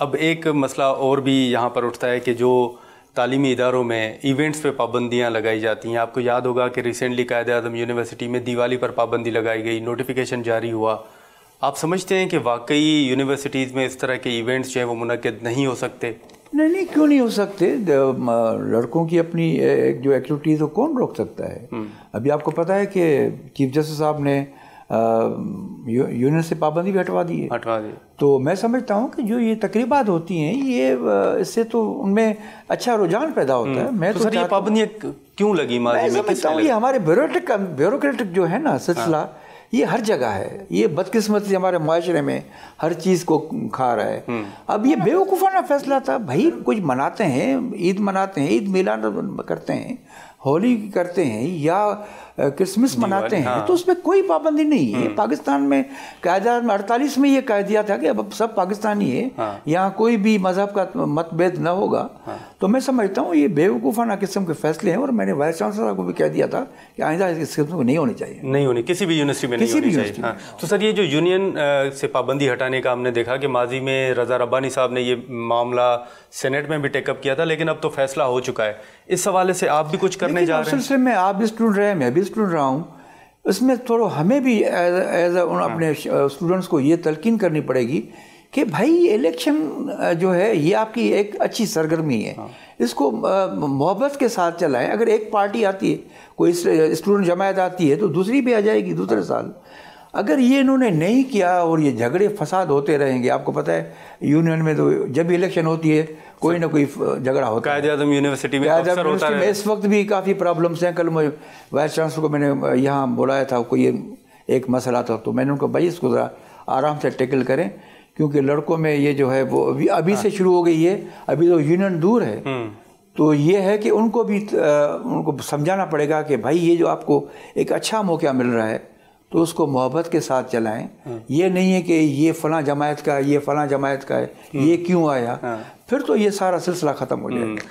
اب ایک مسئلہ اور بھی یہاں پر اٹھتا ہے کہ جو تعلیمی اداروں میں ایونٹس پہ پابندیاں لگائی جاتی ہیں. آپ کو یاد ہوگا کہ ریسنٹلی قائد اعظم یونیورسٹی میں دیوالی پر پابندی لگائی گئی, نوٹیفیکیشن جاری ہوا. آپ سمجھتے ہیں کہ واقعی یونیورسٹیز میں اس طرح کے ایونٹس جو ہیں وہ منعقد نہیں ہو سکتے؟ نہیں, کیوں نہیں ہو سکتے؟ لڑکوں کی اپنی ایک جو ایکٹیویٹیز وہ کون روک سکتا ہے؟ ابھی آپ کو پتہ ہے کہ چیف جسٹس صاحب نے یونین سے پابندی بھی ہٹوا دی. تو میں سمجھتا ہوں کہ جو یہ تقریبات ہوتی ہیں یہ اس سے تو ان میں اچھا رجحان پیدا ہوتا ہے. میں تو سر یہ پابندیاں کیوں لگی ماضی میں؟ سمجھتا ہوں یہ ہمارے بیوروکریٹک جو ہے نا سلسلہ یہ ہر جگہ ہے. یہ بدقسمتی ہمارے معاشرے میں ہر چیز کو کھا رہا ہے. اب یہ بیوقوفانہ فیصلہ تھا. بھائی کچھ مناتے ہیں, عید مناتے ہیں, عید میلاد کرتے ہیں, ہولی کرتے ہیں یا کرسمس مناتے ہیں, تو اس میں کوئی پابندی نہیں ہے. پاکستان میں قائد اعظم 48 میں یہ کہہ دیا تھا کہ اب سب پاکستانی ہے, یہاں کوئی بھی مذہب کا مت بھید نہ ہوگا. تو میں سمجھتا ہوں یہ بیوقوفانہ قسم کے فیصلے ہیں, اور میں نے وائس چانسلر کو بھی کہہ دیا تھا کہ آئندہ اس قسم کو نہیں ہونی چاہیے, نہیں ہونی کسی بھی یونیورسٹی میں نہیں ہونی چاہیے. تو سر یہ جو یونین سے پابندی ہٹانے کا ہم نے دیکھا کہ ماضی میں رضا ربانی صاحب نے یہ معاملہ سینٹ میں بھی ٹیک اپ کیا تھا, لیکن اب تو فیصلہ ہو چکا ہے. اس حوالے سے آپ بھی کچھ کرنے جا رہے ہیں؟ سلسلے میں آپ بھی اسٹوڈنٹ رہے, میں بھی اسٹوڈنٹ رہا ہوں. اس میں تھوڑا ہمیں بھی ایز اپنے اسٹوڈنٹس کو یہ تلقین کرنی پڑے گی کہ بھائی الیکشن جو ہے یہ آپ کی ایک اچھی سرگرمی ہے, اس کو محبت کے ساتھ چلائیں. اگر ایک پارٹی آتی ہے, کوئی اسٹوڈنٹ جماعت آتی ہے, تو دوسری بھی آ جائے گی دوسرے سال. اگر یہ انہوں نے نہیں کیا اور یہ جھگڑے فساد ہوتے رہیں گے, آپ کو پتہ ہے یونین میں تو جب بھی الیکشن ہوتی ہے کوئی نہ کوئی جھگڑا ہوتا ہے. قائد اعظم یونیورسٹی میں اس وقت بھی کافی پرابلمس ہیں. کل مجھے وائس چانسلر کو میں نے یہاں بلایا تھا, کوئی ایک مسئلہ تھا, تو میں نے ان کو بھائی اس کو ذرا آرام سے ٹیکل کریں, کیونکہ لڑکوں میں یہ جو ہے وہ ابھی سے شروع ہو گئی ہے, ابھی تو یونین دور ہے. تو یہ ہے کہ ان کو بھی ان کو سمجھانا پڑے گا کہ بھائی یہ جو آپ کو ایک اچھا موقع مل رہا ہے تو اس کو محبت کے ساتھ چلائیں. یہ نہیں ہے کہ یہ فلاں جماعت کا, یہ فلاں جماعت کا ہے, یہ کیوں آیا, پھر تو یہ سارا سلسلہ ختم ہو جائے گا.